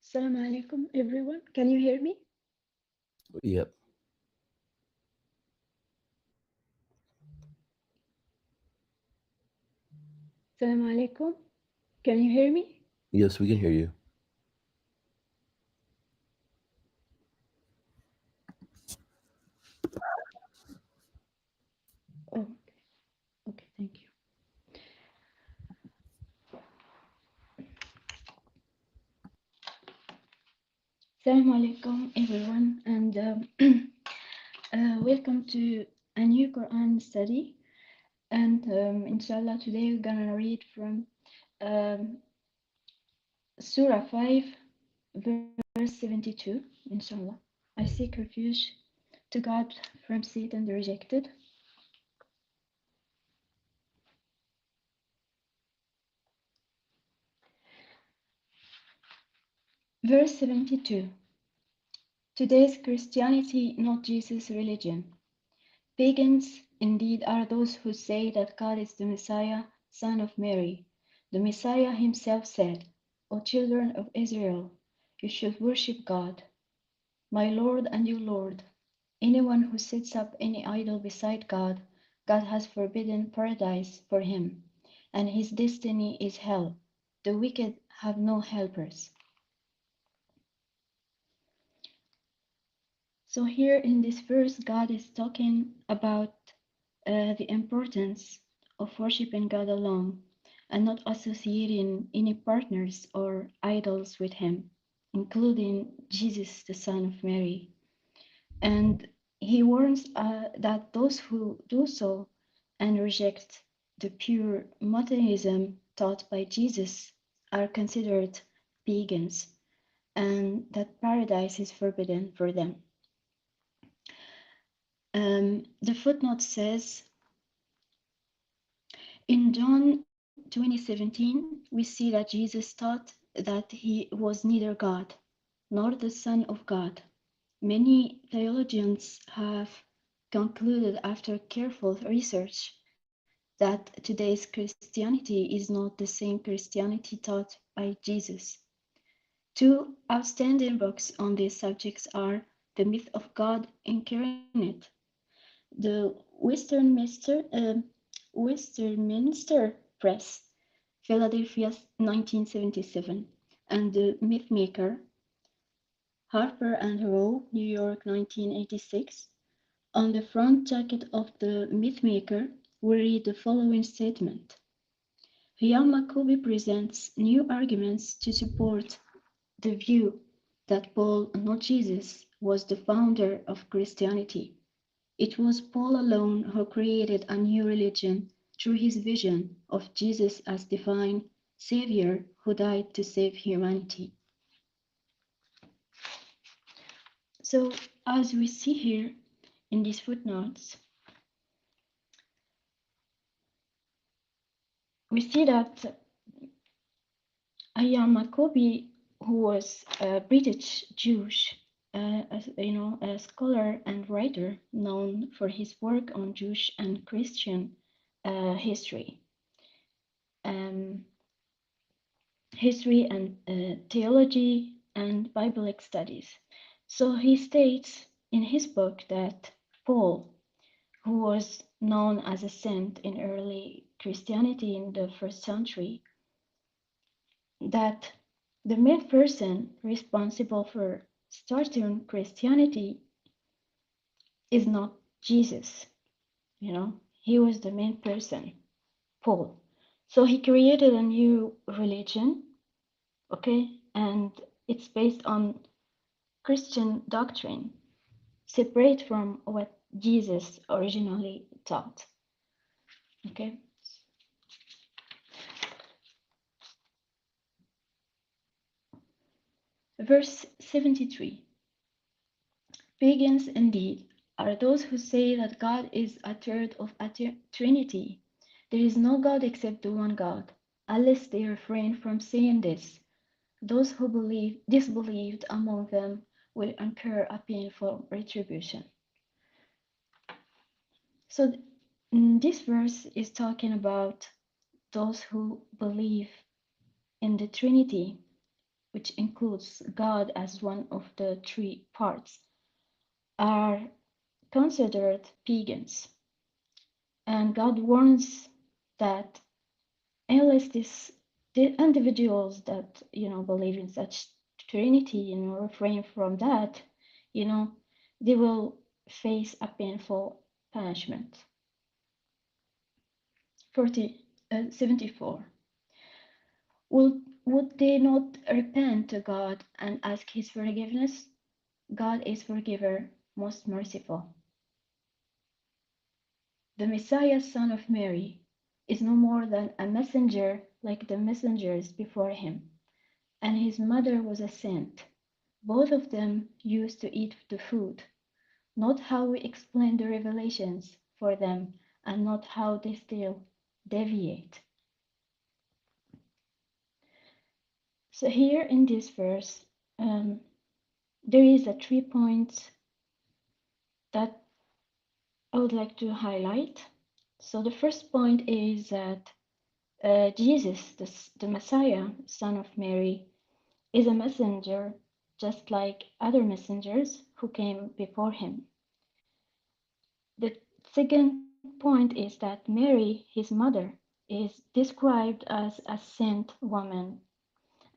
Assalamu alaikum, everyone. Can you hear me? Yep. Assalamu alaikum. Can you hear me? Yes, we can hear you. Oh, okay, thank you. Assalamu alaikum, everyone, and welcome to a new Quran study. And inshallah, today we're gonna read from um, Surah 5, verse 72. Inshallah. I seek refuge to God from Satan the rejected. Verse 72. Today's Christianity, not Jesus' religion. Pagans indeed are those who say that God is the Messiah, son of Mary. The Messiah himself said, O children of Israel, you should worship God, my Lord and your Lord. Anyone who sets up any idol beside God, God has forbidden paradise for him, and his destiny is hell. The wicked have no helpers. So here in this verse, God is talking about the importance of worshiping God alone and not associating any partners or idols with Him, including Jesus, the Son of Mary. And He warns that those who do so and reject the pure monotheism taught by Jesus are considered pagans, and that paradise is forbidden for them. The footnote says, in John 20:17, we see that Jesus taught that he was neither God nor the Son of God. Many theologians have concluded after careful research that today's Christianity is not the same Christianity taught by Jesus. Two outstanding books on these subjects are The Myth of God Incarnate, the Westminster Press, Philadelphia, 1977, and The Mythmaker, Harper and Row, New York, 1986. On the front jacket of The Mythmaker, we read the following statement. Hyam Jacobi presents new arguments to support the view that Paul, not Jesus, was the founder of Christianity. It was Paul alone who created a new religion through his vision of Jesus as divine Savior who died to save humanity. So, as we see here in these footnotes, we see that Ayam Makobi, who was a British Jewish, a scholar and writer known for his work on Jewish and Christian history. Um, History and theology and Biblic studies. So he states in his book that Paul, who was known as a saint in early Christianity in the first century, that the main person responsible for starting Christianity is not Jesus. He was the main person, Paul. So he created a new religion, okay, and it's based on Christian doctrine, separate from what Jesus originally taught. Okay. Verse 73. Pagans indeed are those who say that God is a third of a trinity. There is no God except the one God. Unless they refrain from saying this, those who disbelieved among them will incur a painful retribution. So this verse is talking about those who believe in the Trinity, which includes God as one of the three parts, are considered pagans. And God warns that unless the individuals that believe in such Trinity, refrain from that, you know, they will face a painful punishment. 74. Would they not repent to God and ask His forgiveness? God is forgiver, most merciful. The Messiah, son of Mary, is no more than a messenger like the messengers before him, and his mother was a saint. Both of them used to eat the food, not how we explain the revelations for them, and not how they still deviate. So here in this verse, there is a 3 points that I would like to highlight. So the first point is that Jesus, the Messiah, son of Mary, is a messenger just like other messengers who came before him. The second point is that Mary, his mother, is described as a saint woman.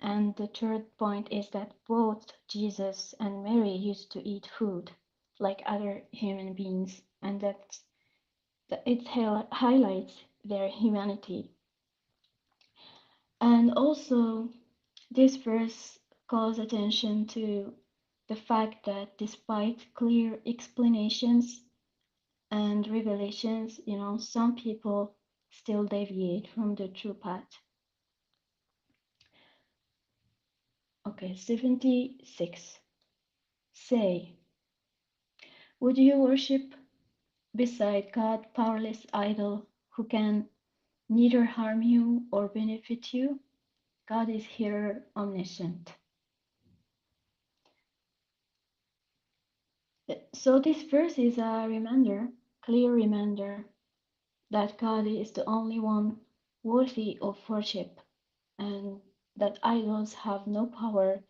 And the third point is that both Jesus and Mary used to eat food like other human beings, and that it highlights their humanity. And also, this verse calls attention to the fact that despite clear explanations and revelations, some people still deviate from the true path. Okay, 76. Say, would you worship beside God powerless idol who can neither harm you or benefit you? God is here omniscient. So this verse is a reminder, clear reminder, that God is the only one worthy of worship and that idols have no power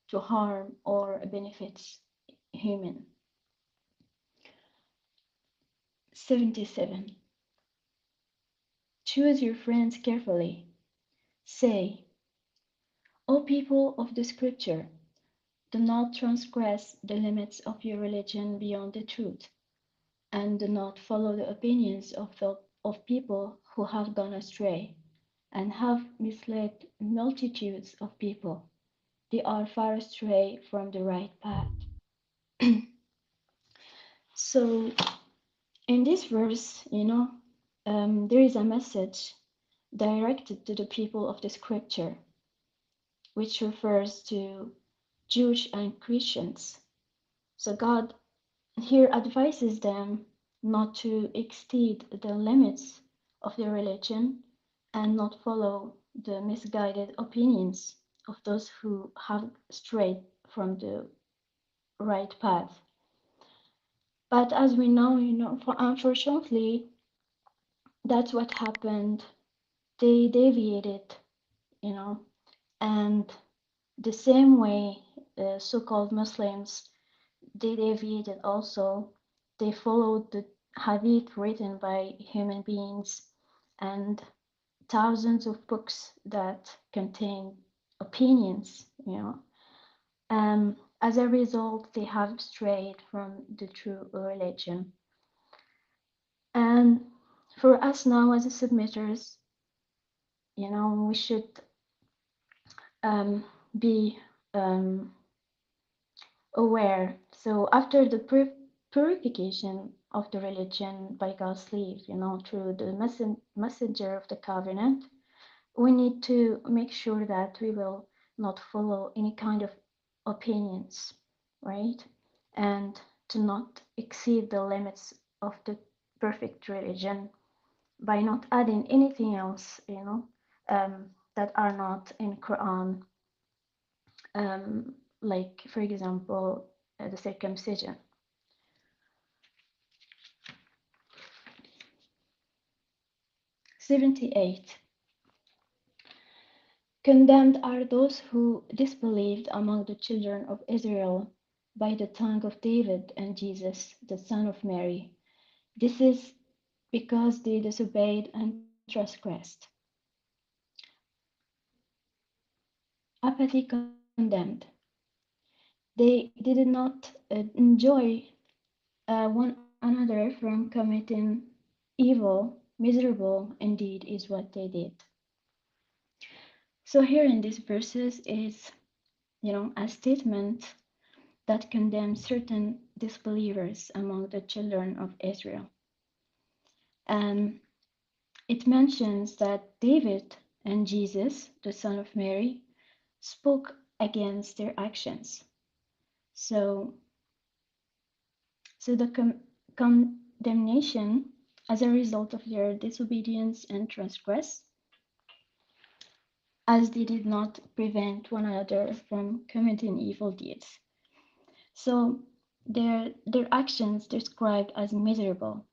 to harm or benefit human. 77. Choose your friends carefully. Say, O people of the scripture, do not transgress the limits of your religion beyond the truth, and do not follow the opinions of people who have gone astray and have misled multitudes of people. They are far astray from the right path. So, in this verse, there is a message directed to the people of the scripture, which refers to Jews and Christians. So, God here advises them not to exceed the limits of their religion and not follow the misguided opinions of those who have strayed from the right path. But as we know, unfortunately, that's what happened. They deviated, you know, and the same way so-called Muslims, they deviated also. They followed the hadith written by human beings and thousands of books that contain opinions, as a result, they have strayed from the true religion. And for us now as submitters, we should be aware. So after the purification of the religion by God's leave, through the messenger of the covenant, we need to make sure that we will not follow any kind of opinions, right? And to not exceed the limits of the perfect religion by not adding anything else, that are not in Quran, like for example, the circumcision. 78. Condemned are those who disbelieved among the children of Israel by the tongue of David and Jesus, the son of Mary. This is because they disobeyed and transgressed. Apathy condemned. They did not enjoy one another from committing evil. Miserable indeed is what they did. So here in these verses is, a statement that condemns certain disbelievers among the children of Israel. And it mentions that David and Jesus, the son of Mary, spoke against their actions. So, so the condemnation as a result of their disobedience and transgress, as they did not prevent one another from committing evil deeds. So their actions described as miserable,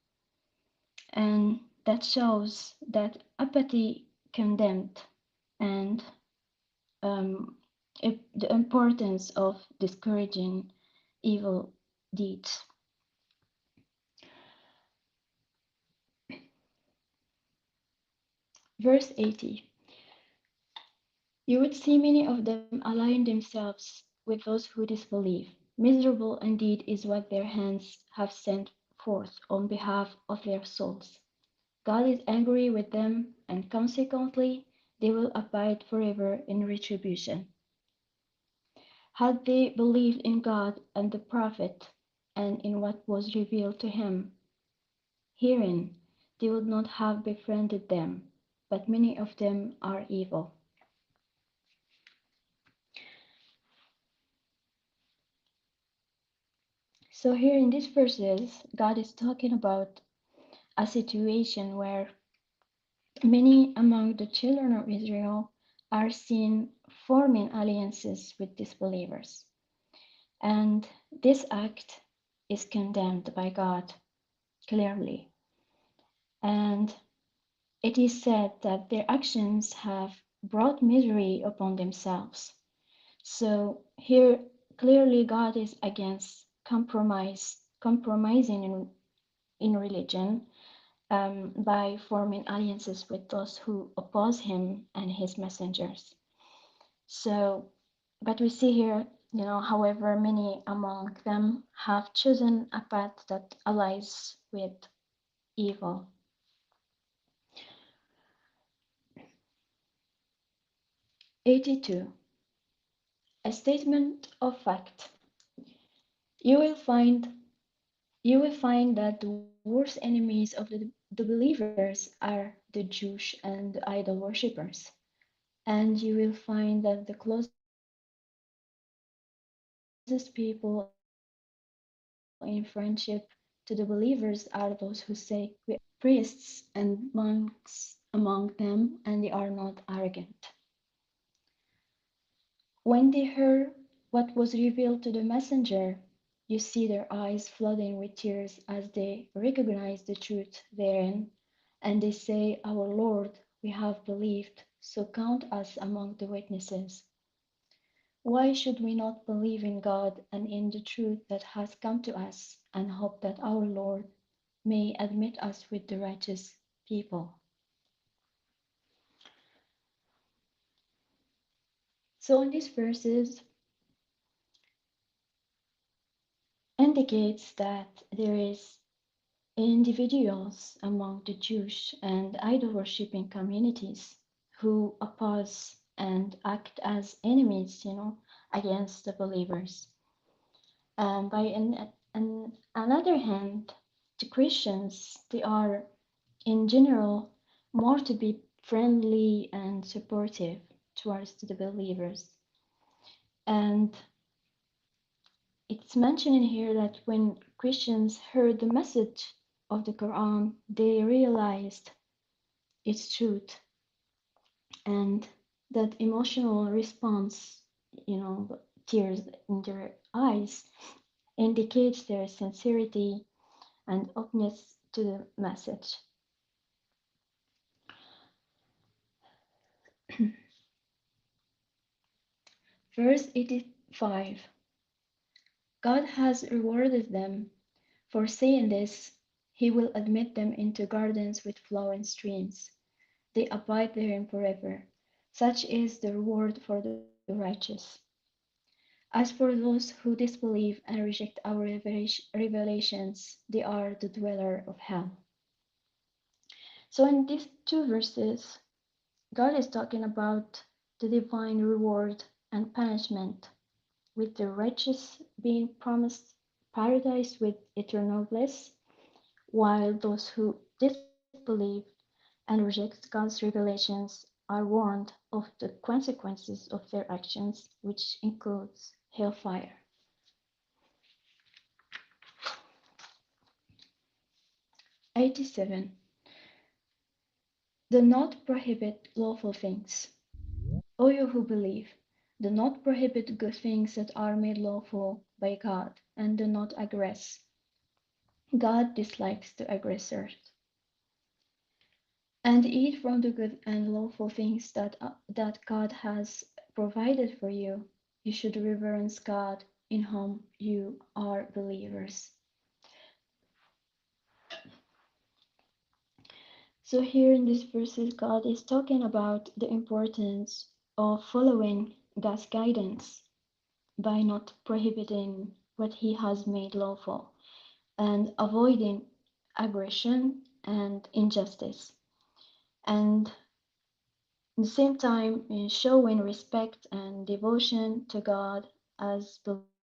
and that shows that apathy condemned and um, the importance of discouraging evil deeds. Verse 80. You would see many of them align themselves with those who disbelieve. Miserable indeed is what their hands have sent forth on behalf of their souls. God is angry with them, and consequently, they will abide forever in retribution. Had they believed in God and the prophet, and in what was revealed to him, herein, they would not have befriended them, but many of them are evil. So, here in these verses, God is talking about a situation where many among the children of Israel are seen forming alliances with disbelievers. And this act is condemned by God clearly. And it is said that their actions have brought misery upon themselves. So here clearly God is against compromising in religion by forming alliances with those who oppose him and his messengers. So, but we see here, however, many among them have chosen a path that allies with evil. 82. A statement of fact. You will find you will find that the worst enemies of the believers are the Jews and the idol worshippers. And you will find that the closest people in friendship to the believers are those who say, we are priests and monks among them, and they are not arrogant. When they heard what was revealed to the messenger, you see their eyes flooding with tears as they recognize the truth therein, and they say, our Lord, we have believed, so count us among the witnesses. Why should we not believe in God and in the truth that has come to us, and hope that our Lord may admit us with the righteous people? So in these verses indicates that there is individuals among the Jewish and idol worshipping communities who oppose and act as enemies, against the believers. By another hand, the Christians, they are in general more to be friendly and supportive towards the believers. And it's mentioned in here that when Christians heard the message of the Quran, they realized its truth, and that emotional response, tears in their eyes, indicates their sincerity and openness to the message. Verse 85. God has rewarded them for saying this. He will admit them into gardens with flowing streams. They abide therein forever. Such is the reward for the righteous. As for those who disbelieve and reject our revelations, they are the dweller of hell. So, in these two verses, God is talking about the divine reward and punishment, with the righteous being promised paradise with eternal bliss, while those who disbelieve and reject God's revelations are warned of the consequences of their actions, which includes hellfire. 87. Do not prohibit lawful things. O you who believe, do not prohibit good things that are made lawful by God, and do not aggress. God dislikes the aggressors. And eat from the good and lawful things that God has provided for you. You should reverence God in whom you are believers. So here in these verses, God is talking about the importance of following God's guidance by not prohibiting what He has made lawful and avoiding aggression and injustice. And at the same time, in showing respect and devotion to God as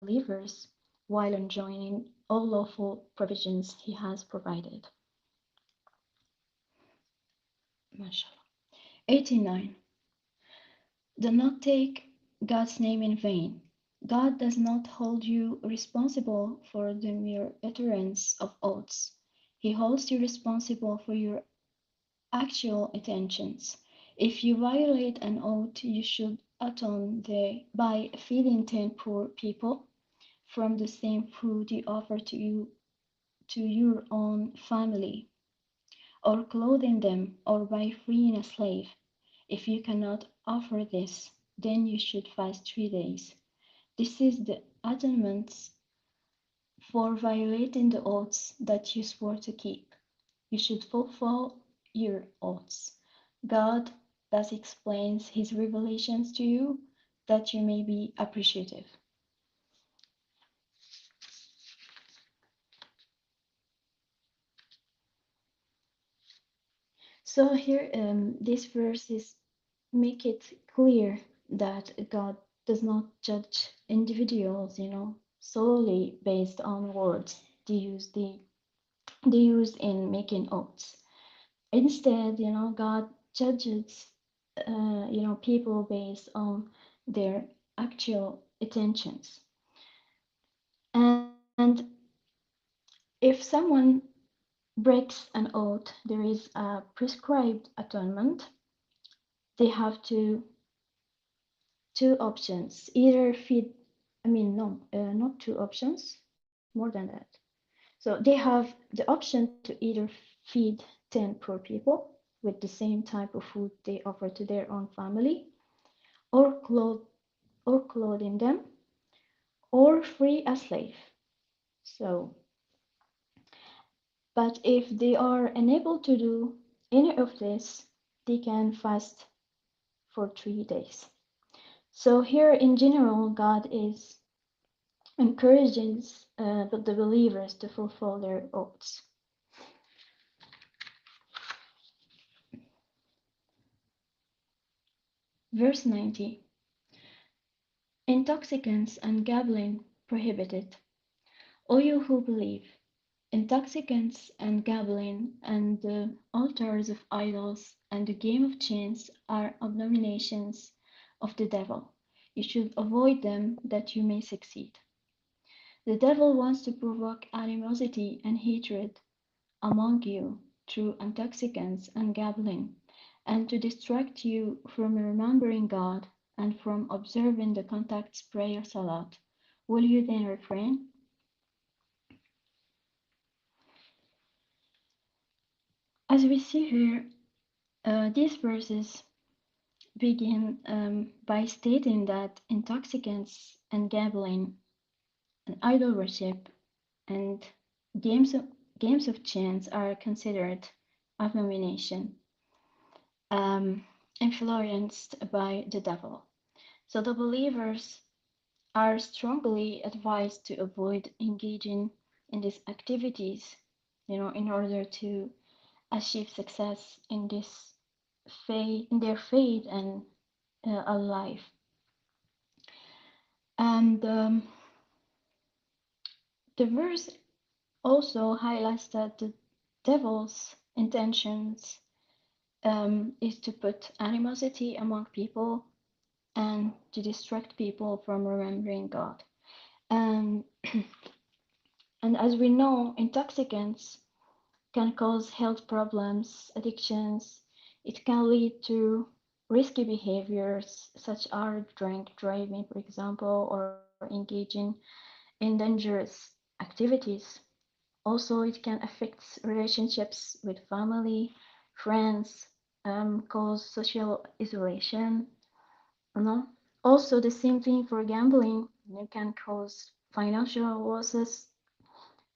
believers while enjoying all lawful provisions He has provided. MashaAllah. 89. Do not take God's name in vain. God does not hold you responsible for the mere utterance of oaths. He holds you responsible for your actual intentions. If you violate an oath, you should atone by feeding 10 poor people from the same food you offer to your own family, or clothing them, or by freeing a slave. If you cannot offer this, then you should fast 3 days. This is the atonement for violating the oaths that you swore to keep. You should fulfill your oaths. God thus explains His revelations to you that you may be appreciative. So here, these verses make it clear that God does not judge individuals, solely based on words they use in making oaths. Instead, God judges, people based on their actual intentions. And if someone breaks an oath, there is a prescribed atonement. They have two options: either feed, I mean, no, not two options, more than that. So they have the option to either feed 10 poor people with the same type of food they offer to their own family, or clothing them, or free a slave. So, but if they are unable to do any of this, they can fast for 3 days. So here in general, God is encourages the believers to fulfill their oaths. Verse 90. Intoxicants and gambling prohibited. O you who believe, intoxicants and gambling and the altars of idols and the game of chance are abominations of the devil. You should avoid them that you may succeed. The devil wants to provoke animosity and hatred among you through intoxicants and gambling, and to distract you from remembering God and from observing the contact's prayer salat. Will you then refrain? As we see here, these verses begin by stating that intoxicants and gambling and idol worship and games of, games of chance are considered abomination, um, influenced by the devil. So the believers are strongly advised to avoid engaging in these activities, in order to achieve success in this faith, in their faith and a life. And the verse also highlights that the devil's intentions is to put animosity among people and to distract people from remembering God. And and as we know, intoxicants can cause health problems, addictions. It can lead to risky behaviors such as drink driving, for example, or engaging in dangerous activities. Also, it can affect relationships with family, friends, cause social isolation. You know? Also, the same thing for gambling. It can cause financial losses,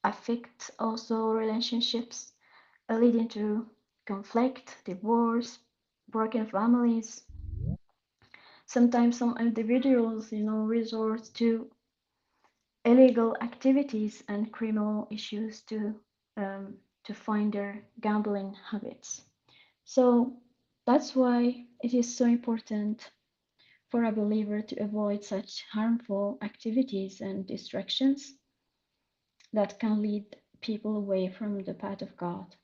affect also relationships, leading to conflict, divorce, broken families. Sometimes some individuals, resort to illegal activities and criminal issues to find their gambling habits. So that's why it is so important for a believer to avoid such harmful activities and distractions that can lead people away from the path of God.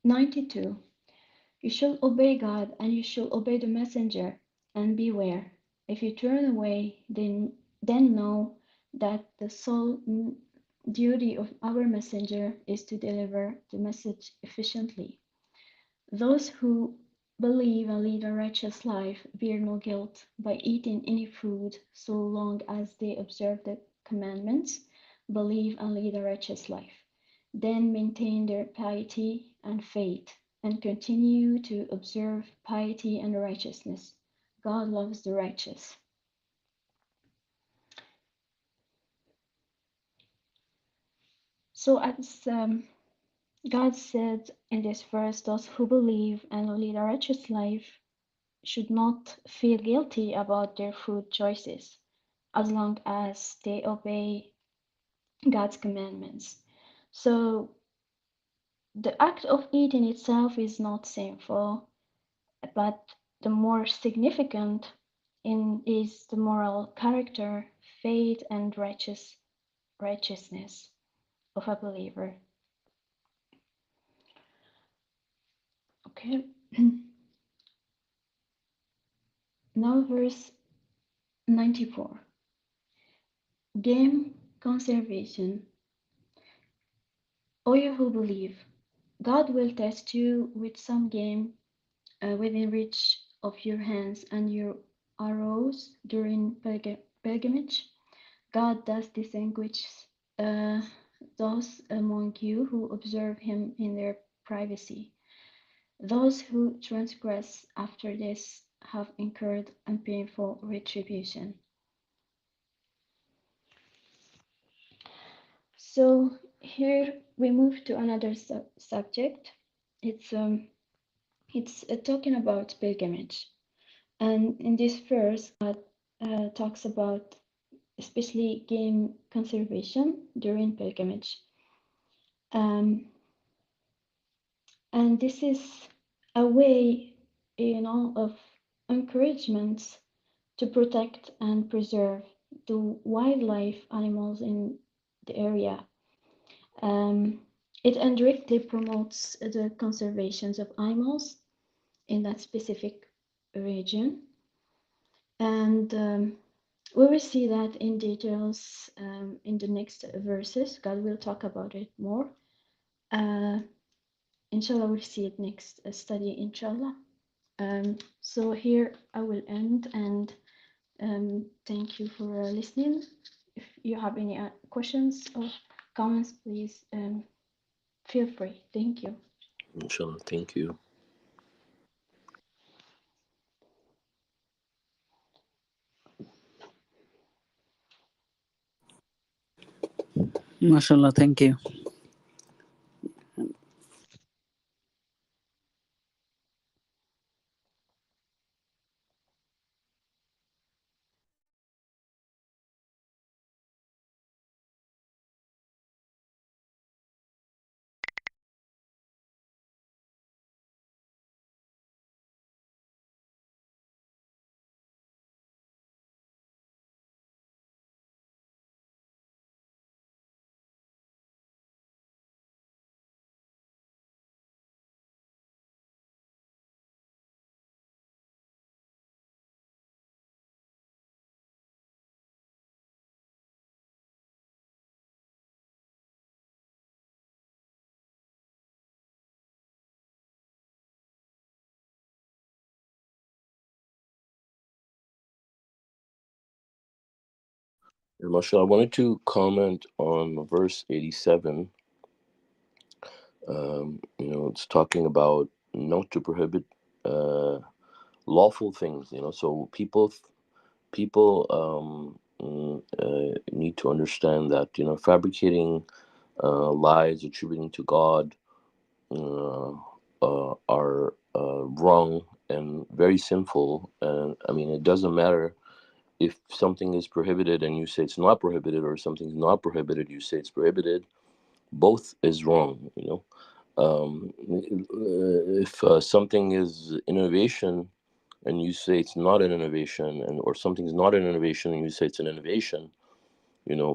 92. You shall obey God and you shall obey the messenger, and beware. If you turn away, then know that the sole duty of our messenger is to deliver the message efficiently. Those who believe and lead a righteous life bear no guilt by eating any food so long as they observe the commandments, believe and lead a righteous life, then maintain their piety and faith, and continue to observe piety and righteousness. God loves the righteous. So, as God said in this verse, those who believe and lead a righteous life should not feel guilty about their food choices as long as they obey God's commandments. So the act of eating itself is not sinful, but the more significant in is the moral character, faith, and righteousness of a believer. Okay. Now verse 94. Game conservation. O you who believe, God will test you with some game within reach of your hands and your arrows during pilgrimage. God does distinguish uh, those among you who observe Him in their privacy. Those who transgress after this have incurred a painful retribution. So here we move to another subject. It's um, it's talking about pilgrimage. And in this verse, God talks about especially game conservation during pilgrimage. Um, and this is a way, of encouragement to protect and preserve the wildlife animals in the area. Um, it indirectly promotes the conservation of animals in that specific region. And we will see that in details in the next verses. God will talk about it more. Uh, inshallah, we'll see it next study, inshallah. So here I will end and thank you for listening. If you have any questions or comments, please Feel free. Thank you. Inshallah. Thank you. MashaAllah, thank you. Mashallah, I wanted to comment on verse 87. It's talking about not to prohibit uh, lawful things. So people need to understand that fabricating lies attributing to God uh, are wrong and very sinful. And I mean, it doesn't matter if something is prohibited and you say it's not prohibited, or something's not prohibited, you say it's prohibited. Both is wrong. If something is innovation and you say it's not an innovation, and or something's not an innovation and you say it's an innovation,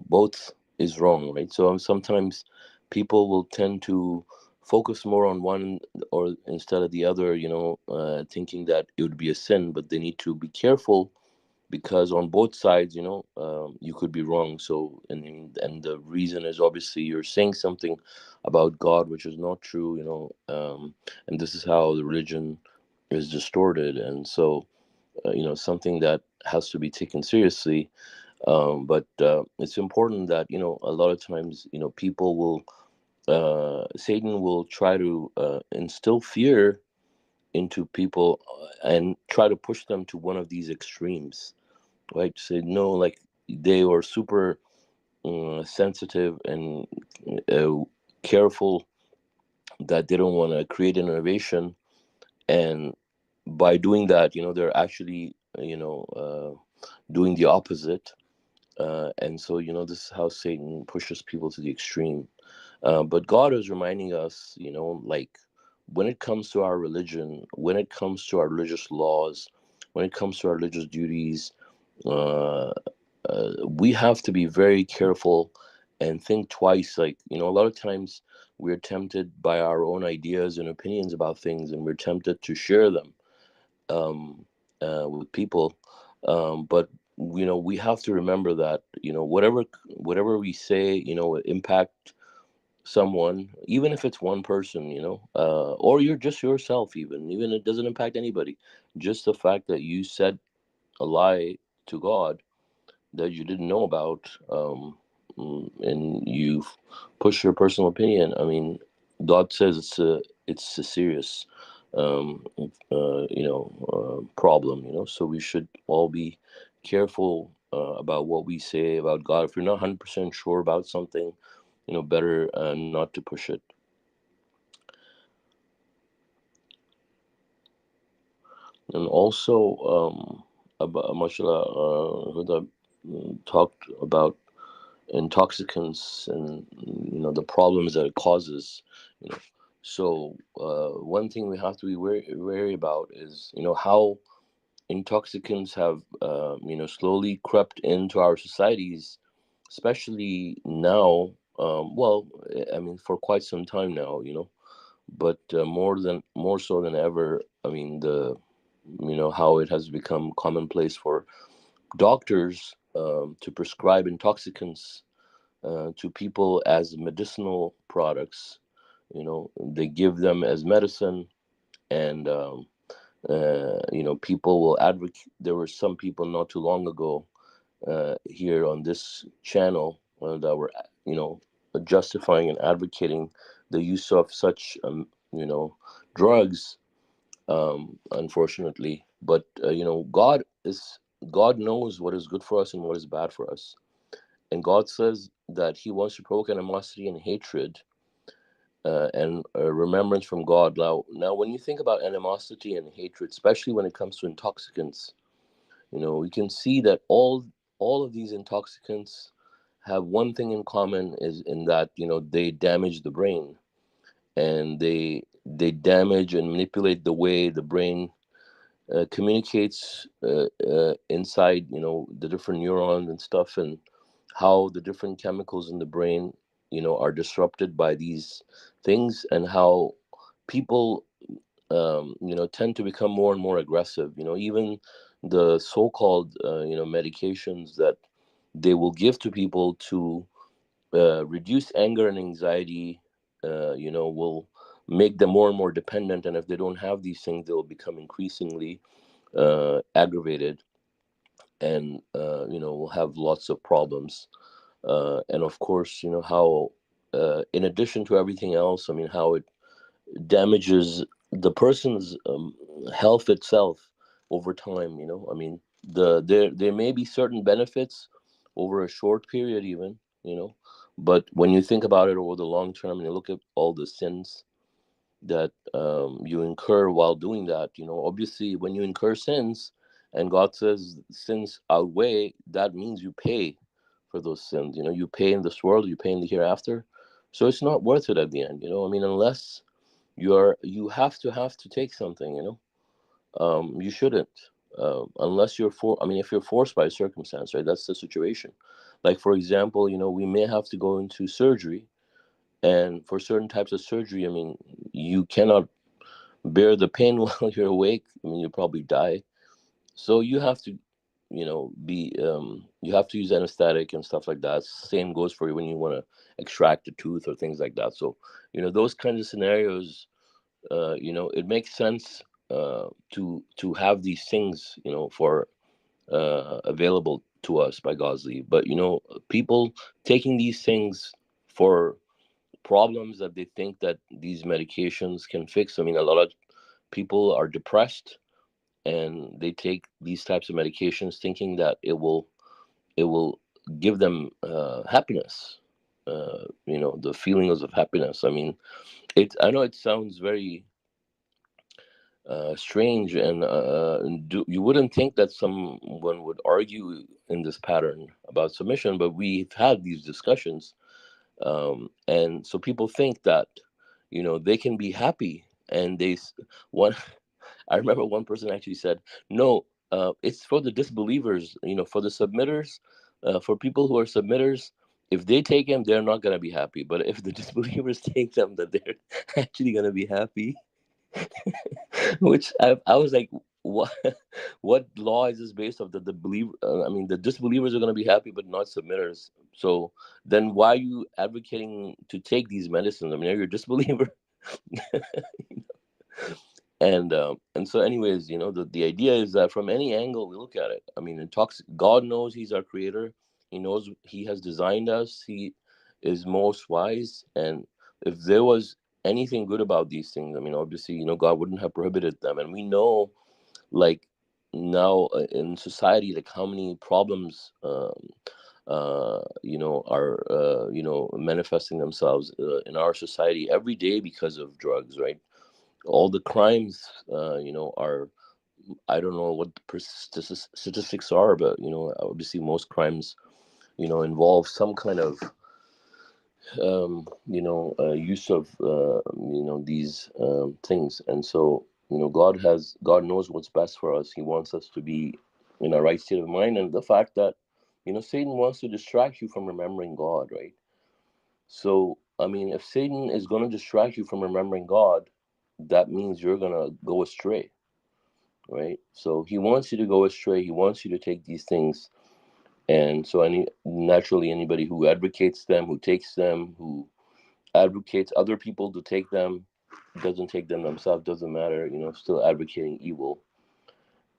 both is wrong, right? So sometimes people will tend to focus more on one or instead of the other, thinking that it would be a sin, but they need to be careful because on both sides, you could be wrong. So and the reason is obviously you're saying something about God which is not true, and this is how the religion is distorted. And so something that has to be taken seriously. But it's important that a lot of times people will Satan will try to instill fear into people and try to push them to one of these extremes, right? Say no, like they were super sensitive and uh, careful, that they don't want to create an innovation, and by doing that they're actually doing the opposite. And so this is how Satan pushes people to the extreme. But God is reminding us, like when it comes to our religion, when it comes to our religious laws, when it comes to our religious duties, uh, we have to be very careful and think twice. Like, a lot of times we're tempted by our own ideas and opinions about things, and we're tempted to share them um, with people. But we have to remember that whatever we say, impact someone, even if it's one person, or you're just yourself, even it doesn't impact anybody. Just the fact that you said a lie to God that you didn't know about, and you push your personal opinion. I mean, God says it's a serious, problem. So we should all be careful about what we say about God. If you're not 100% sure about something, better not to push it. And also, about mashallah, Huda talked about intoxicants and the problems that it causes. you know so one thing we have to be wary about is how intoxicants have slowly crept into our societies, especially now. Well, I mean, for quite some time now, but more so than ever. I mean, the how it has become commonplace for doctors to prescribe intoxicants to people as medicinal products. They give them as medicine, and people will advocate. There were some people not too long ago here on this channel that were, justifying and advocating the use of such drugs, unfortunately. But God knows what is good for us and what is bad for us, and God says that He wants to provoke animosity and hatred, and remembrance from God. Now, when you think about animosity and hatred, especially when it comes to intoxicants, we can see that all of these intoxicants have one thing in common, is in that they damage the brain, and they damage and manipulate the way the brain communicates inside the different neurons and stuff, and how the different chemicals in the brain are disrupted by these things, and how people tend to become more and more aggressive. Even the so-called medications that they will give to people to reduce anger and anxiety, will make them more and more dependent. And if they don't have these things, they'll become increasingly aggravated, and will have lots of problems. And of course, how, in addition to everything else, I mean, how it damages the person's health itself over time. I mean, there may be certain benefits over a short period, even, but when you think about it over the long term and you look at all the sins that you incur while doing that, obviously when you incur sins and God says sins outweigh, that means you pay for those sins. You pay in this world, you pay in the hereafter. So it's not worth it at the end. I mean, unless you have to take something. You shouldn't, unless I mean, if you're forced by a circumstance, right? That's the situation. Like, for example, we may have to go into surgery, and for certain types of surgery, I mean, you cannot bear the pain while you're awake. I mean, you probably die. So you have to, be you have to use anesthetic and stuff like that. Same goes for when you want to extract a tooth or things like that. So those kinds of scenarios, it makes sense to have these things, for available to us by God's leave. But people taking these things for problems that they think that these medications can fix. I mean, a lot of people are depressed, and they take these types of medications thinking that it will give them happiness. The feelings of happiness. I mean, I know it sounds very strange, and you wouldn't think that someone would argue in this pattern about submission, but we've had these discussions, and so people think that they can be happy, and one I remember one person actually said, no, it's for the disbelievers, for the submitters, for people who are submitters. If they take them, they're not going to be happy, but if the disbelievers take them, that they're actually going to be happy. Which I was like, what what law is this based off? That I mean, the disbelievers are going to be happy, but not submitters. So then why are you advocating to take these medicines? I mean, are you a disbeliever? And so, anyways, the idea is that from any angle we look at it, I mean, God knows He's our creator. He knows He has designed us. He is most wise, and if there was anything good about these things, I mean, obviously, God wouldn't have prohibited them. And we know, like, now in society, like, how many problems are manifesting themselves in our society every day because of drugs, right? All the crimes, are, I don't know what the statistics are, but obviously most crimes involve some kind of use of these things. And so God knows what's best for us. He wants us to be in a right state of mind, and the fact that Satan wants to distract you from remembering God, right? So, I mean, if Satan is going to distract you from remembering God, that means you're going to go astray, right? So he wants you to go astray. He wants you to take these things. And so naturally, anybody who advocates them, who takes them, who advocates other people to take them, doesn't take them themselves, doesn't matter, still advocating evil.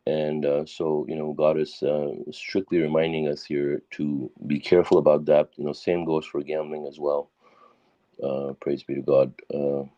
And so, God is strictly reminding us here to be careful about that. Same goes for gambling as well. Praise be to God. Um,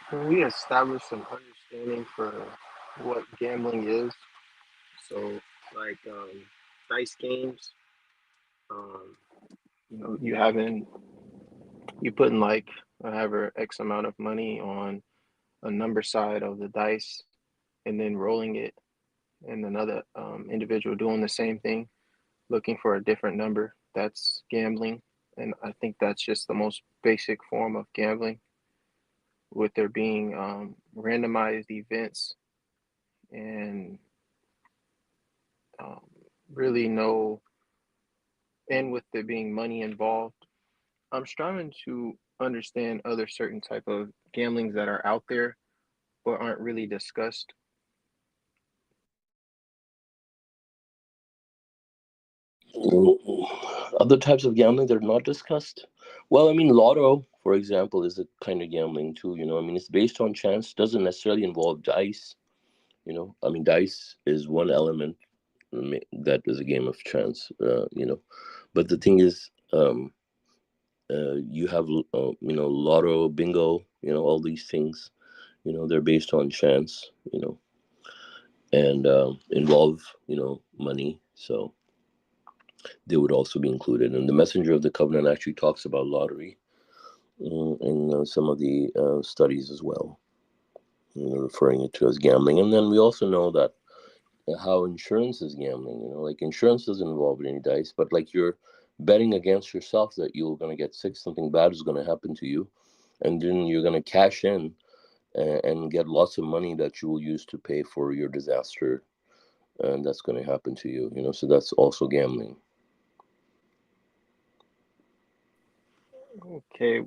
can we establish some understanding for what gambling is? So, like dice games, um, you having you putting like however X amount of money on a number side of the dice, and then rolling it, and another individual doing the same thing, looking for a different number. That's gambling, and I think that's just the most basic form of gambling, with there being randomized events and um, really no, and with there being money involved. I'm striving to understand other certain type of gamblings that are out there but aren't really discussed. Other types of gambling that are not discussed. Well, I mean, lotto, for example, is a kind of gambling too. I mean, it's based on chance. Doesn't necessarily involve dice. I mean, dice is one element that is a game of chance. But the thing is, you have lotto, bingo. All these things. They're based on chance. And involve money. So they would also be included. And the Messenger of the Covenant actually talks about lottery in some of the studies as well, referring it to as gambling. And then we also know that how insurance is gambling. Like insurance doesn't involve any dice, but like you're betting against yourself that you're going to get sick, something bad is going to happen to you, and then you're going to cash in and get lots of money that you will use to pay for your disaster, and that's going to happen to you. So that's also gambling. Okay,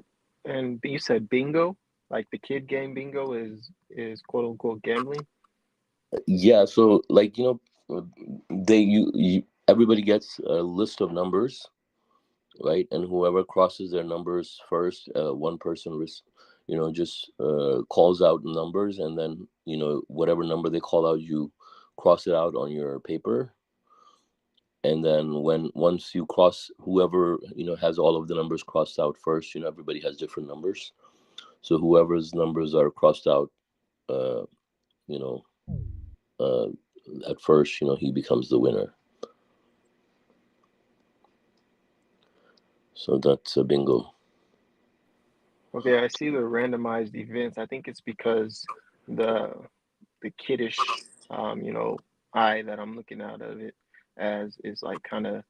and you said bingo, like the kid game bingo is quote unquote gambling. Yeah, so like everybody gets a list of numbers, right? And whoever crosses their numbers first, one person just calls out numbers, and then whatever number they call out, you cross it out on your paper. And then once you cross, whoever has all of the numbers crossed out first, everybody has different numbers. So whoever's numbers are crossed out, uh, you know uh, at first, he becomes the winner. So that's a bingo. Okay, I see the randomized events. I think it's because the the kiddish, eye that I'm looking out of it as is like kind of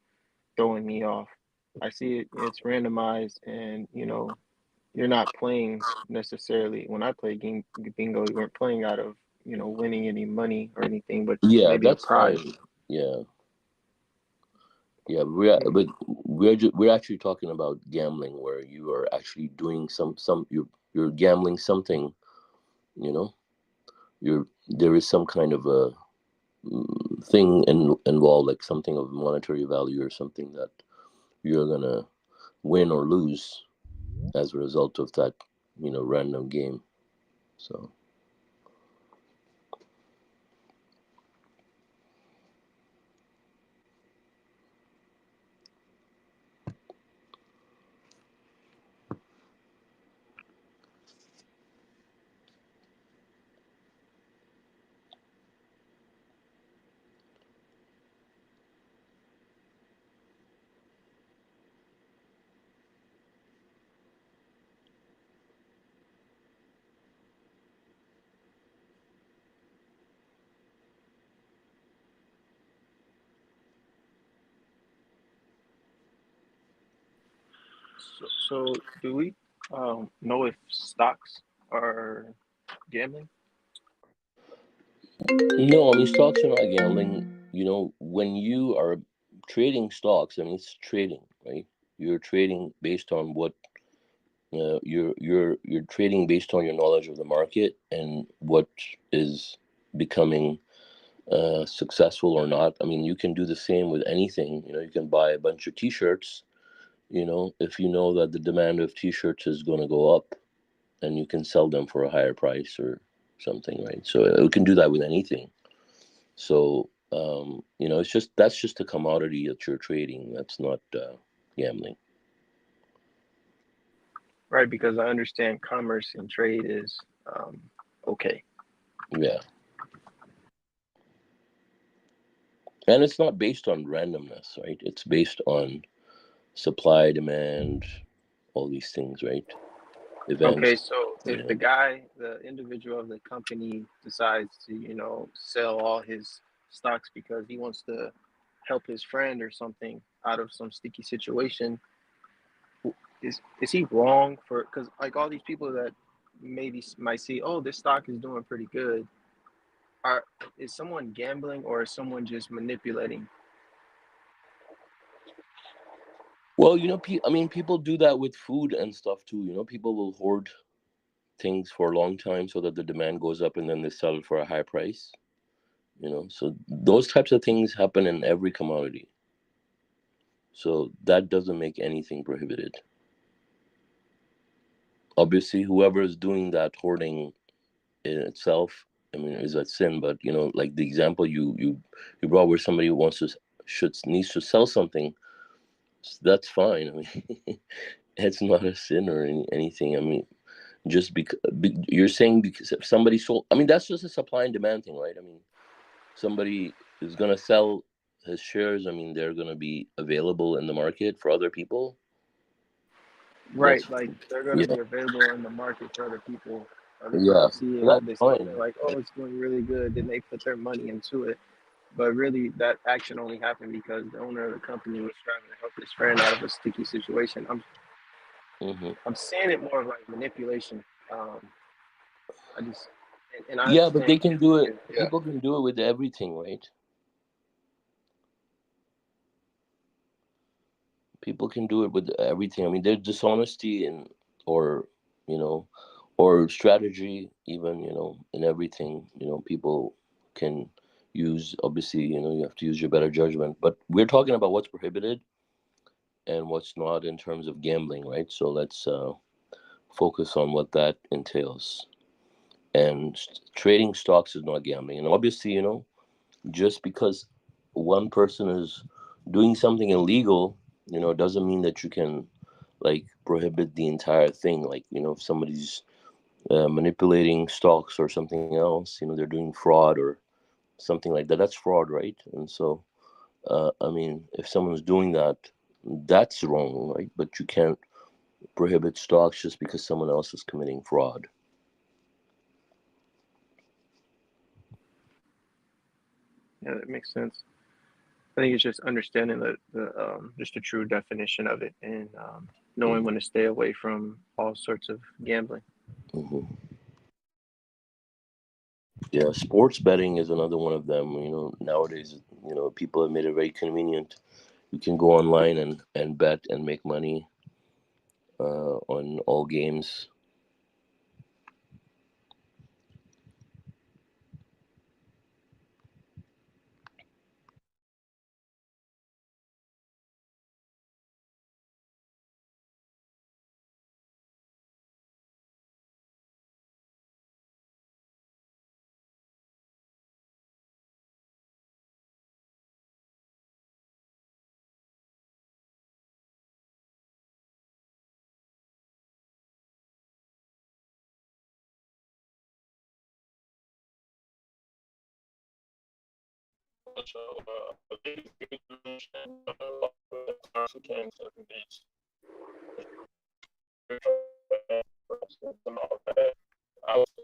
throwing me off. I see it's randomized, and you're not playing necessarily. When I play game bingo, you weren't playing out of winning any money or anything, but Yeah, maybe a that's prize. fine. Yeah, yeah. We're actually talking about gambling, where you are actually doing you're gambling something. You know, there is some kind of a thing involved, like something of monetary value or something that you're gonna win or lose as a result of that random game. So So do we know if stocks are gambling? No, I mean stocks are not gambling. You know, when you are trading stocks, I mean it's trading, right? You're trading based on what you're trading based on your knowledge of the market and what is becoming successful or not. I mean, you can do the same with anything. You know, you can buy a bunch of T-shirts. You know, if you know that the demand of T-shirts is going to go up, and you can sell them for a higher price or something, right? So we can do that with anything. So you know, it's just that's just a commodity that you're trading. That's not gambling. Right, because I understand commerce and trade is okay. Yeah, and it's not based on randomness, right? It's based on supply, demand, all these things, right? Okay, Events. so if Yeah. the individual of the company decides to, sell all his stocks because he wants to help his friend or something out of some sticky situation, is he wrong for, because like all these people that maybe might see, oh, this stock is doing pretty good, are is someone gambling or is someone just manipulating? Well, you know, I mean, people do that with food and stuff too. You know, people will hoard things for a long time so that the demand goes up and then they sell it for a high price. You know, so those types of things happen in every commodity. So that doesn't make anything prohibited. Obviously, whoever is doing that hoarding in itself, I mean, is a sin. But you know, like the example you brought, where somebody wants to should needs to sell something, that's fine. I mean, it's not a sin or anything. I mean, just because you're saying because if somebody sold, I mean, that's just a supply and demand thing, right? I mean, somebody is gonna sell his shares. I mean, they're gonna be available in the market for other people. Right, That's like they're going to yeah, be available in the market for other people. Other yeah, people see it, oh, that's this, they're fine. like, oh, it's doing really good. Then they put their money into it. But really, that action only happened because the owner of the company was trying to help his friend out of a sticky situation. Hmm. I'm seeing it more of like manipulation. Um, I just and I Yeah, but understand they can do it. gambling. Yeah, People can do it with everything, right? People can do it with everything. I mean, there's dishonesty in, or you know, or strategy, even in everything. You know, people can use. Obviously, you have to use your better judgment. But we're talking about what's prohibited and what's not in terms of gambling, right? So let's focus on what that entails. And trading stocks is not gambling. And obviously, just because one person is doing something illegal, doesn't mean that you can like prohibit the entire thing. Like, if somebody's manipulating stocks or something else, they're doing fraud or something like that. That's fraud, right? And so, I mean, if someone's doing that, that's wrong, right? But you can't prohibit stocks just because someone else is committing fraud. yeah, that makes sense. I think it's just understanding the just the true definition of it and knowing when to stay away from all sorts of gambling. Hmm. Yeah, sports betting is another one of them. Nowadays, people have made it very convenient. You can go online and bet and make money on all games.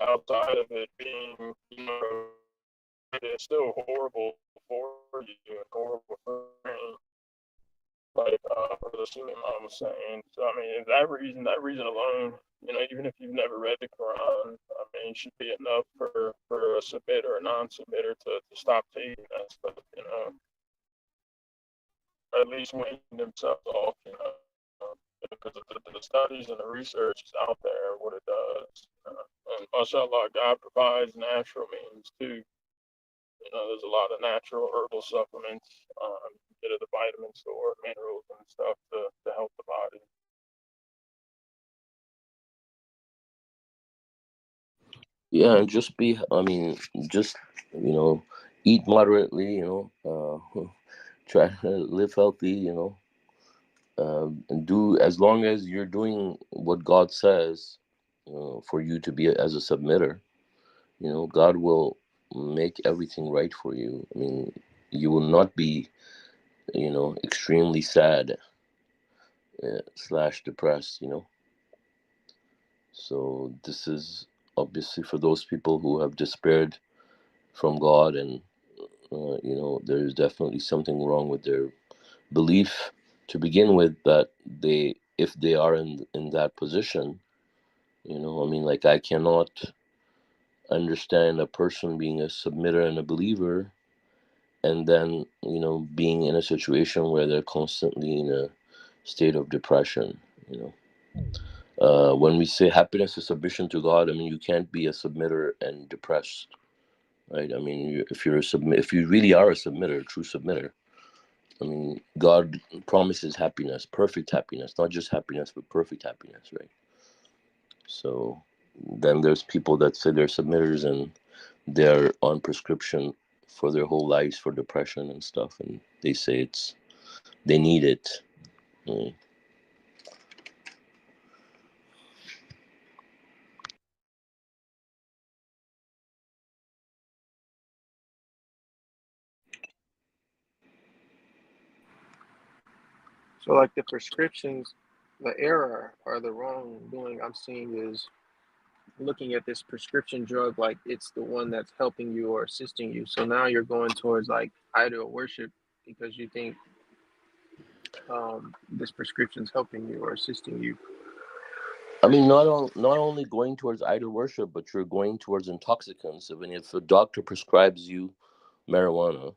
Outside of it being, it's still horrible for you and horrible for me. Like, for the student, was saying. So I mean, that reason alone, even if you've never read the Quran, I mean, should be enough for a submitter or non-submitter to stop taking that stuff. At least wean themselves off. Because the studies and the research is out there, what it does. And mashallah, God provides natural means too. There's a lot of natural herbal supplements, get at the vitamin store, minerals and stuff to help the body. Yeah, and just just eat moderately. Try to live healthy. And do, as long as you're doing what God says, for you to be as a submitter. God will make everything right for you. I mean, you will not be, extremely sad, slash depressed. So this is obviously for those people who have despaired from God, and there's definitely something wrong with their belief to begin with, that if they are in that position. I mean, like, I cannot understand a person being a submitter and a believer, and then being in a situation where they're constantly in a state of depression. When we say happiness is submission to God, I mean, you can't be a submitter and depressed, right? I mean, if you really are a submitter, a true submitter, I mean, God promises happiness, perfect happiness, not just happiness, but perfect happiness, right? So then there's people that say they're submitters and they're on prescription for their whole lives for depression and stuff, and they say they need it. Mm. So like the prescriptions, the error or the wrongdoing I'm seeing is looking at this prescription drug like it's the one that's helping you or assisting you. So now you're going towards like idol worship because you think this prescription is helping you or assisting you. I mean, not only going towards idol worship, but you're going towards intoxicants. I mean, if a doctor prescribes you marijuana,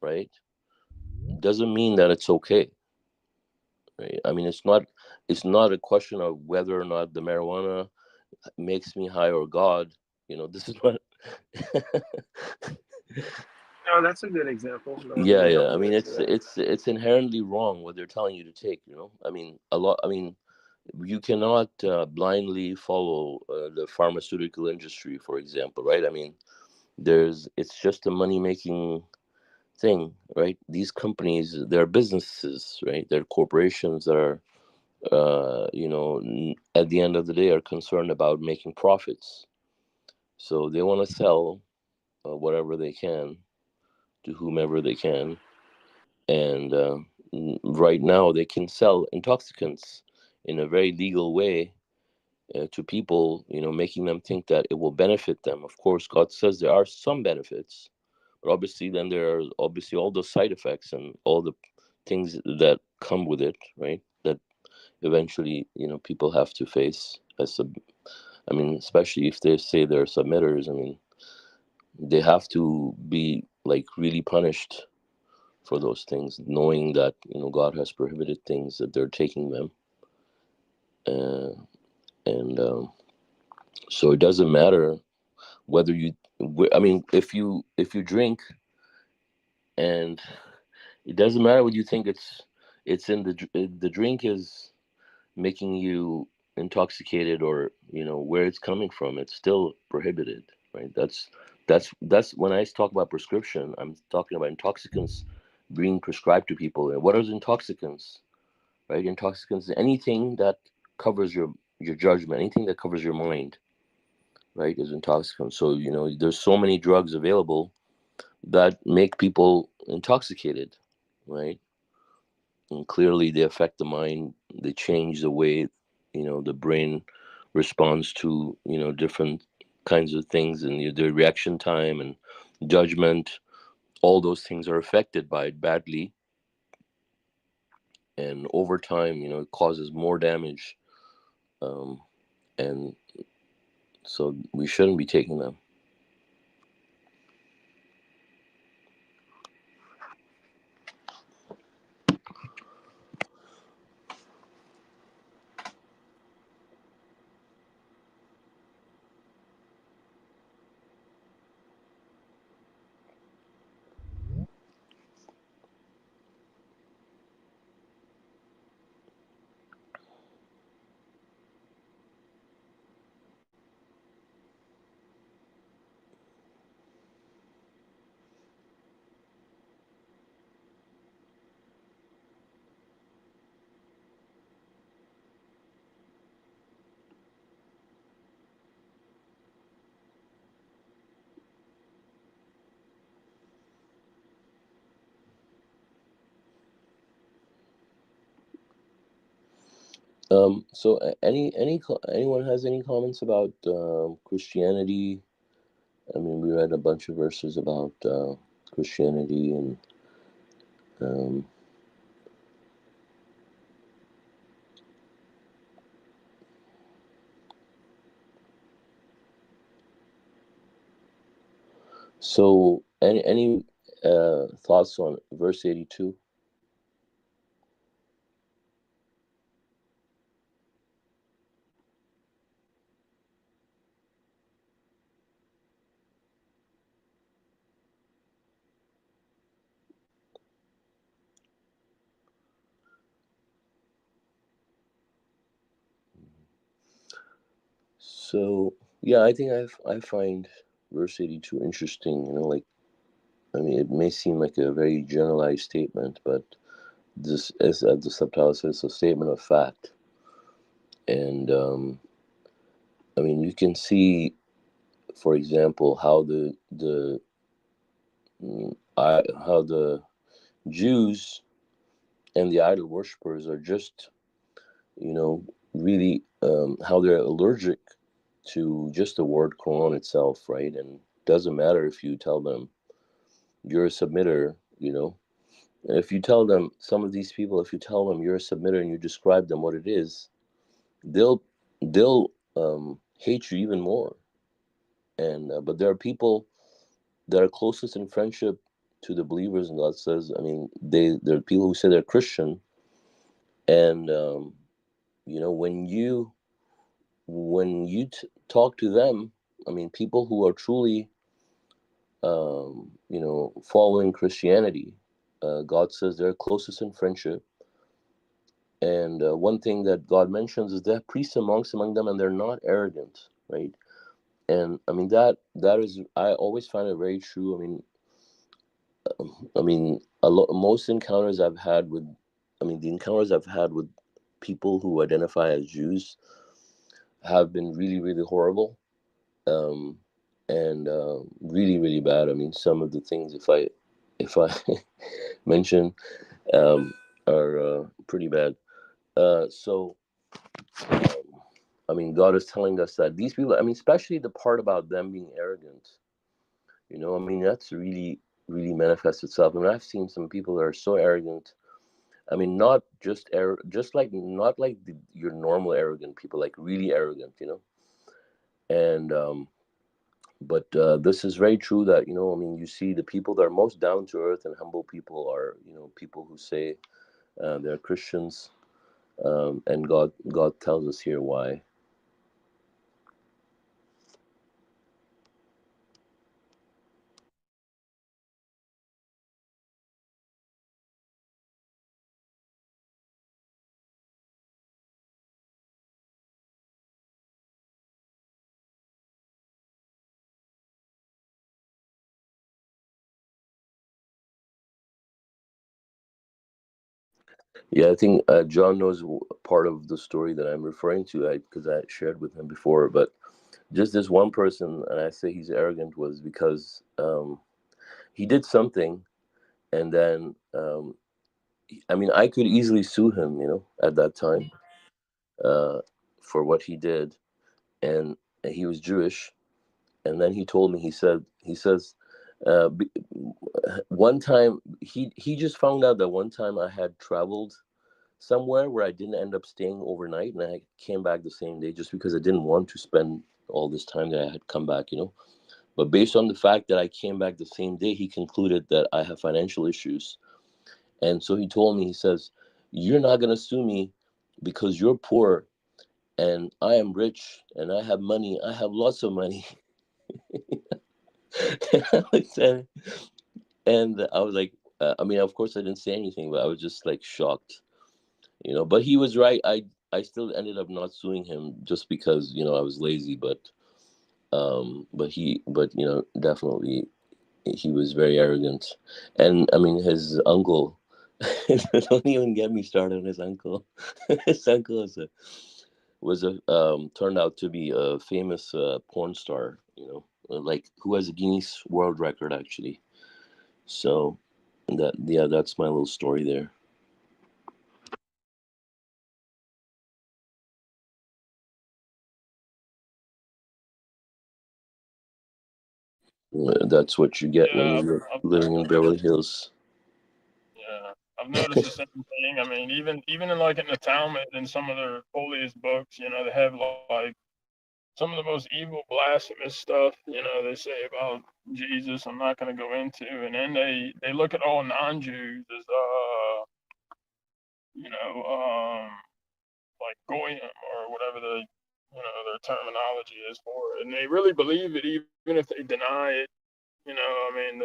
right, doesn't mean that it's okay, right? I mean, it's not a question of whether or not the marijuana makes me high or God. This is what. No, that's a good example. No one Yeah, really yeah. held I me mean, to that. it's inherently wrong what they're telling you to take. I mean, a lot. I mean, you cannot blindly follow the pharmaceutical industry, for example, right? I mean, it's just a money making thing, right? These companies, they're businesses, right? They're corporations that are, at the end of the day, are concerned about making profits. So they want to sell whatever they can to whomever they can, and right now they can sell intoxicants in a very legal way to people, making them think that it will benefit them. Of course, God says there are some benefits, but obviously then there are obviously all those side effects and all the things that come with it, right? That eventually, people have to face I mean, especially if they say they're submitters. I mean, they have to be like really punished for those things, knowing that God has prohibited things that they're taking them, uh, and so it doesn't matter whether I mean, if you drink, and it doesn't matter what you think it's in the drink is making you intoxicated, or where it's coming from, it's still prohibited, right? That's when I talk about prescription, I'm talking about intoxicants being prescribed to people. And what are intoxicants, right? Intoxicants, anything that covers your judgment, anything that covers your mind, right, is intoxicant. So there's so many drugs available that make people intoxicated, right? And clearly they affect the mind. They change the way the brain responds to different kinds of things, and the reaction time and judgment. All those things are affected by it badly. and over time, it causes more damage, and so we shouldn't be taking them. So anyone has any comments about Christianity? I mean, we read a bunch of verses about Christianity, and um, so any thoughts on verse 82? So yeah, I think I find verse 82 interesting. Like, I mean, it may seem like a very generalized statement, but this, as the subtitle says, a statement of fact. And I mean, you can see, for example, how how the Jews and the idol worshippers are just, really, how they're allergic to just the word Quran itself, right? And doesn't matter if you tell them you're a submitter, And if you tell them, some of these people, if you tell them you're a submitter and you describe them what it is, they'll they'll hate you even more. And but there are people that are closest in friendship to the believers, and God says, I mean, there are people who say they're Christian, and when you talk to them, I mean, people who are truly following Christianity, God says they're closest in friendship. And one thing that God mentions is that priests and monks among them, and they're not arrogant, right? And I mean, that is, I always find it very true. I mean, most encounters I've had with, the encounters I've had with people who identify as Jews have been really, really horrible, um, and really, really bad. I mean, some of the things, if I mention, um, are pretty bad. So, um, I mean, God is telling us that these people, I mean, especially the part about them being arrogant, I mean, that's really, really manifests itself. I mean, I've seen some people that are so arrogant. I mean, not just just like, not like your normal arrogant people, like really arrogant, And but this is very true that, I mean, you see the people that are most down to earth and humble people are, people who say they're Christians, and God tells us here why. Yeah, I think John knows part of the story that I'm referring to, because I shared with him before. But just this one person, and I say he's arrogant, was because he did something, and then I mean, I could easily sue him, at that time, uh, for what he did, and he was Jewish. And then he told me, he says, uh, one time he just found out that one time I had traveled somewhere where I didn't end up staying overnight, and I came back the same day just because I didn't want to spend all this time that I had come back, you know. But based on the fact that I came back the same day, he concluded that I have financial issues. And so he told me, he says, "You're not going to sue me because you're poor and I am rich and I have money. I have lots of money." And I was like, I mean, of course, I didn't say anything, but I was just like shocked, you know. But he was right. I still ended up not suing him just because, you know, I was lazy. But you know, definitely he was very arrogant, and I mean, his uncle. Don't even get me started on his uncle. His uncle was a turned out to be a famous porn star. You know, like who has a Guinness World Record actually. So that, yeah, that's my little story there. That's what you get when Yeah, you're I've living in Beverly Hills. yeah, I've noticed the same thing. I mean, even in like in the Talmud and some of their holiest books, you know, they have like some of the most evil, blasphemous stuff. You know, they say about Jesus. I'm not going to go into, and then they look at all non-Jews as you know, like goyim or whatever their terminology is for it, and they really believe it, even if they deny it. You know, I mean,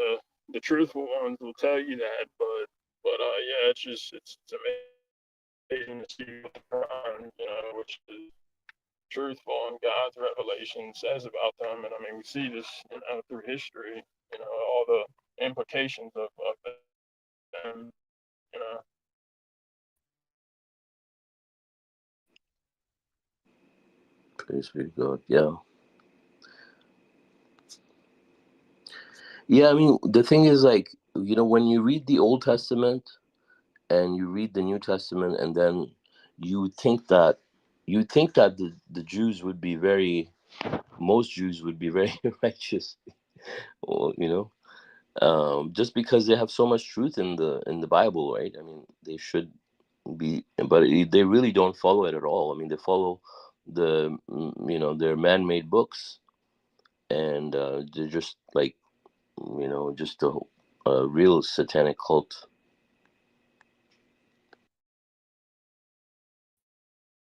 the truthful ones will tell you that, but yeah, it's amazing to see what the Quran, you know, which is truthful and God's revelation says about them. And I mean, we see this, you know, through history, you know, all the implications of them, you know. Praise be to God. Yeah. Yeah, I mean, the thing is, like, you know, when you read the Old Testament and you read the New Testament, and then you think that the Jews would be very, most Jews would be very righteous, or, you know, just because they have so much truth in the Bible, right? I mean, they should be, but they really don't follow it at all. I mean, they follow you know, their man-made books, and they're just like, you know, just a real satanic cult.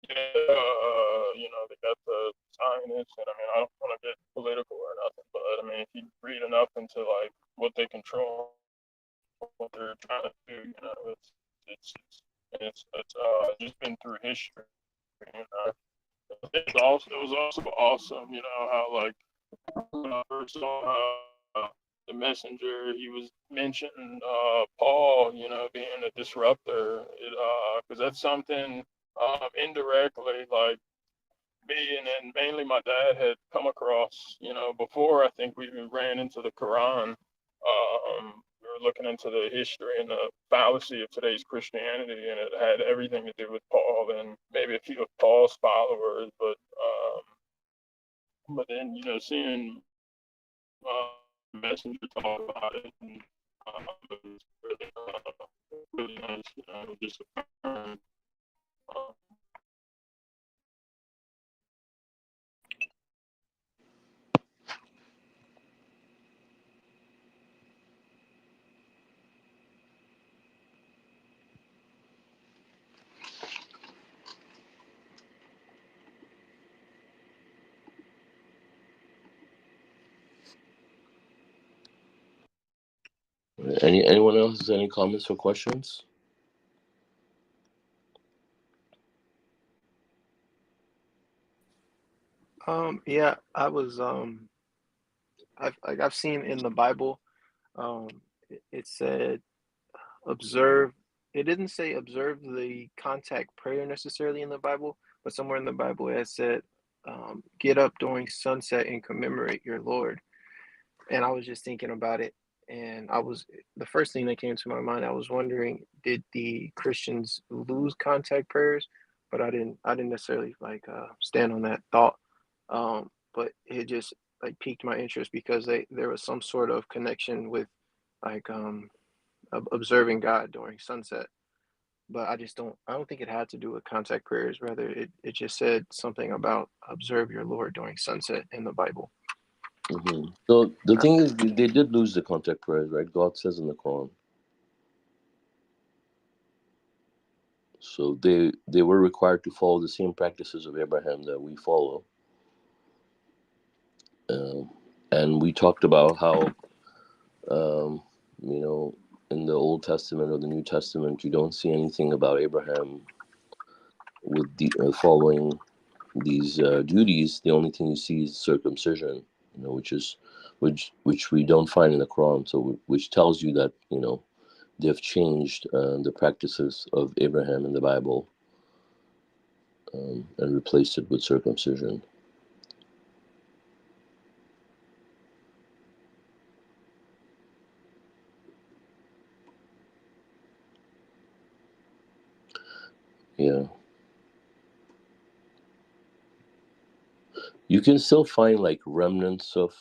Yeah, you know, they got the scientists, and I mean, I don't want to get political or nothing, but I mean, if you read enough into like what they control, what they're trying to do, you know, it's just been through history, you know. It was also awesome, you know, how like when I first saw the messenger, he was mentioning Paul, you know, being a disruptor, because that's something indirectly, like me and mainly my dad had come across, you know, before I think we even ran into the Quran. We were looking into the history and the fallacy of today's Christianity, and it had everything to do with Paul and maybe a few of Paul's followers, but then you know seeing Messenger talk about it, and it was really nice, you know, just affirm. Uh, Anyone else has any comments or questions? Yeah, I was I've seen in the Bible, it said observe. It didn't say observe the contact prayer necessarily in the Bible, but somewhere in the Bible it said, get up during sunset and commemorate your Lord. And I was just thinking about it, and the first thing that came to my mind. I was wondering, did the Christians lose contact prayers? But I didn't necessarily like stand on that thought. But it just like piqued my interest because there was some sort of connection with like observing God during sunset. but I don't think it had to do with contact prayers. Rather, it just said something about observe your Lord during sunset in the Bible. So the thing is, they did lose the contact prayers, right? God says in the Quran. So they were required to follow the same practices of Abraham that we follow. And we talked about how, you know, in the Old Testament or the New Testament, you don't see anything about Abraham with the following these duties. The only thing you see is circumcision, you know, which we don't find in the Quran. So which tells you that, you know, they've changed the practices of Abraham in the Bible, and replaced it with circumcision. Yeah. You can still find like remnants of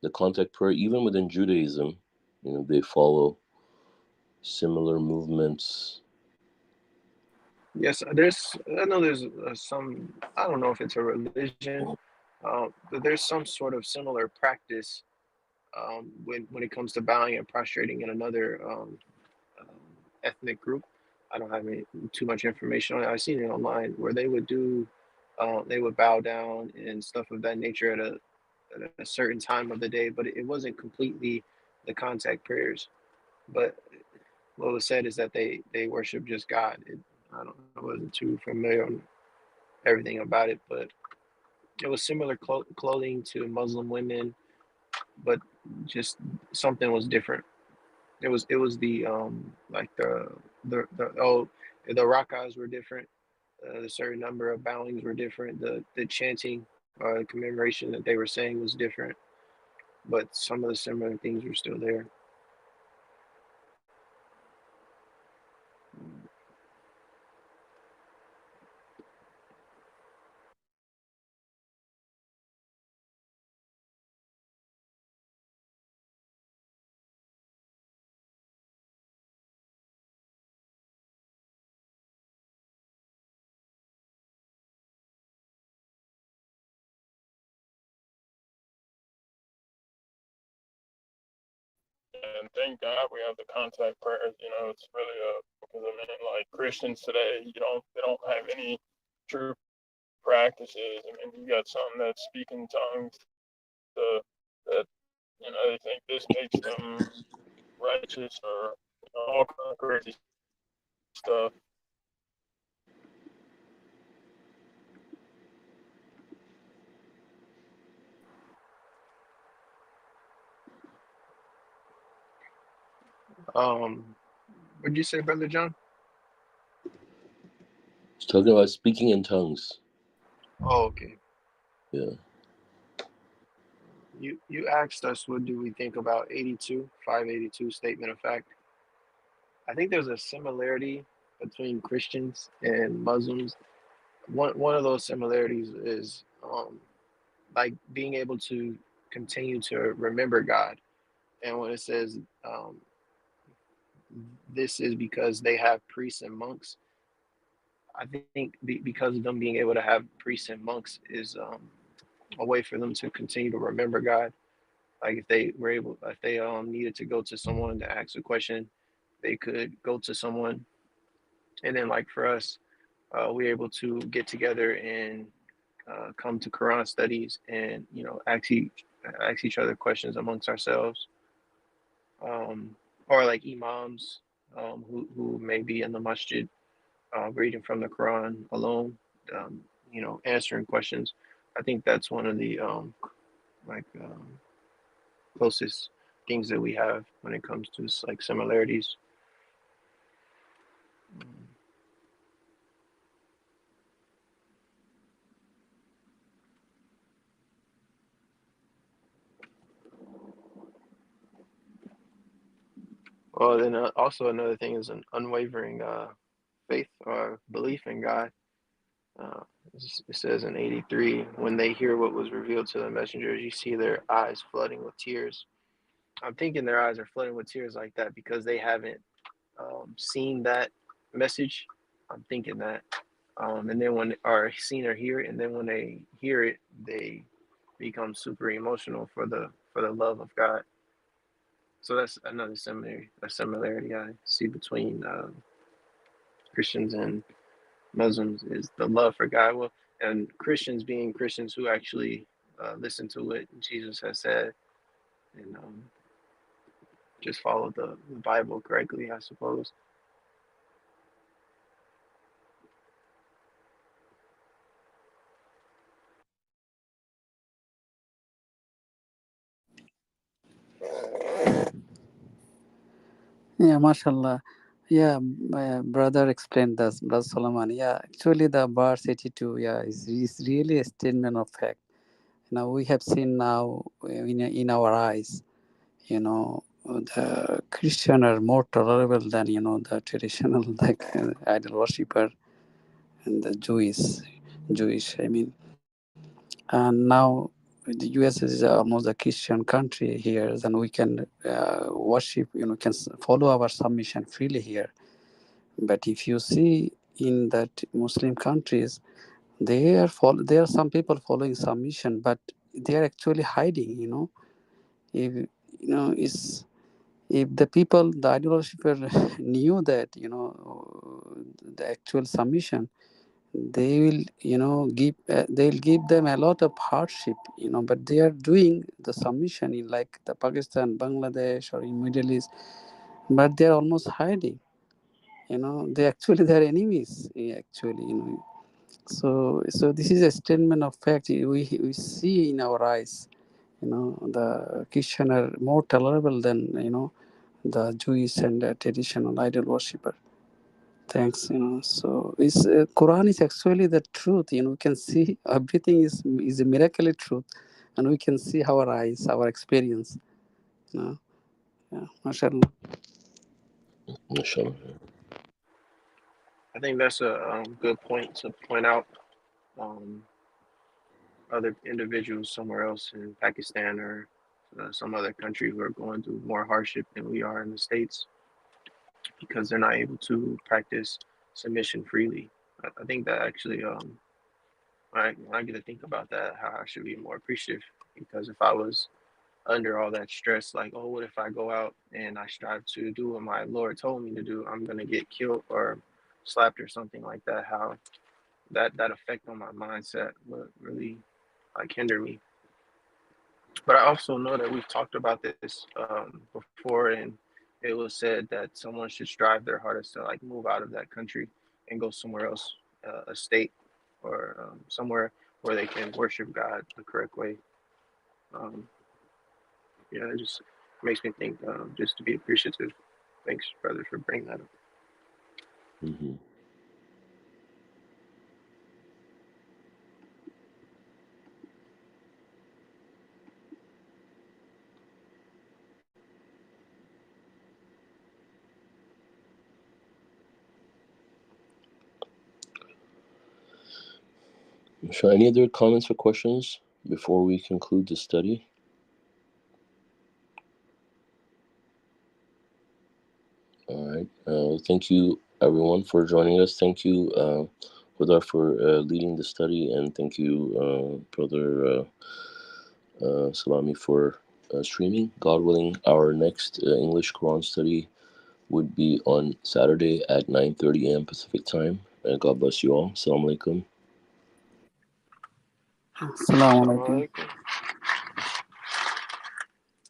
the contact prayer even within Judaism. You know, they follow similar movements. Yes, I know there's some. I don't know if it's a religion, but there's some sort of similar practice when it comes to bowing and prostrating in another um, ethnic group. I don't have too much information on it. I've seen it online where they would bow down and stuff of that nature at a certain time of the day, but it wasn't completely the contact prayers. But what was said is that they worship just God. I wasn't too familiar on everything about it, but it was similar clothing to Muslim women, but just something was different. It was the like the the rakas were different. The certain number of bowings were different. The chanting commemoration that they were saying was different, but some of the similar things were still there. And thank God we have the contact prayers. You know, it's really because I mean, like Christians today, they don't have any true practices. I mean, you got some that speak in tongues that they think this makes them righteous or all kind of crazy stuff. Um, what'd you say, Brother John? It's talking about speaking in tongues. Oh, okay. Yeah. You asked us what do we think about 582 statement of fact. I think there's a similarity between Christians and Muslims. One of those similarities is like being able to continue to remember God. And when it says this is because they have priests and monks, I think because of them being able to have priests and monks is a way for them to continue to remember God. Like if they needed to go to someone to ask a question, they could go to someone. And then like for us, we're able to get together and come to Quran studies and ask each other questions amongst ourselves, or like imams who may be in the masjid reading from the Quran alone, answering questions. I think that's one of the like closest things that we have when it comes to like similarities. Well, then also another thing is an unwavering faith or belief in God. Uh, it says in 83, when they hear what was revealed to the messengers, you see their eyes flooding with tears. I'm thinking their eyes are flooding with tears like that because they haven't seen that message. I'm thinking that. And then when or seen or hear it, and then when they hear it, they become super emotional for the love of God. So that's another similarity I see between Christians and Muslims is the love for God. Well, and Christians being Christians who actually listen to what Jesus has said and just follow the Bible correctly, I suppose. Yeah, mashallah. Yeah, my brother explained this, Brother Solomon. Yeah, actually, the verse 82, yeah, is really a statement of fact. Now, we have seen now in our eyes, the Christian are more tolerable than, the traditional, like idol worshipper and the Jewish, I mean. And now the US is almost a Christian country here, then we can worship, follow our submission freely here. But if you see in that Muslim countries, there are some people following submission, but they are actually hiding. If is if the people, the idol worshipper, knew that the actual submission, they will they'll give them a lot of hardship. But they are doing the submission in like the Pakistan, Bangladesh, or in Middle East, but they are almost hiding. They actually they're enemies actually. So this is a statement of fact. We see in our eyes. The Christian are more tolerable than the Jewish and traditional idol worshipper. Thanks. So it's Quran is actually the truth. We can see everything is a miracle truth, and we can see our eyes, our experience. Yeah, mashallah. Inshallah. I think that's a good point to point out. Um, Other individuals somewhere else in Pakistan or some other country who are going through more hardship than we are in the States because they're not able to practice submission freely. I think that actually, when I get to think about that, how I should be more appreciative because if I was under all that stress, like, oh, what if I go out and I strive to do what my Lord told me to do? I'm gonna get killed or slapped or something like that. How that effect on my mindset would really like hinder me. But I also know that we've talked about this before, and it was said that someone should strive their hardest to like move out of that country and go somewhere else, a state or somewhere where they can worship God the correct way. Um, yeah, it just makes me think just to be appreciative. Thanks, brother, for bringing that up. Hmm. So, any other comments or questions before we conclude the study? All right. Thank you, everyone, for joining us. Thank you, Houda, for leading the study, and thank you, Brother Salami, for streaming. God willing, our next English Quran study would be on Saturday at 9:30 a.m. Pacific time. God bless you all. Assalamu alaikum. Assalamu alaikum. Assalamu alaikum.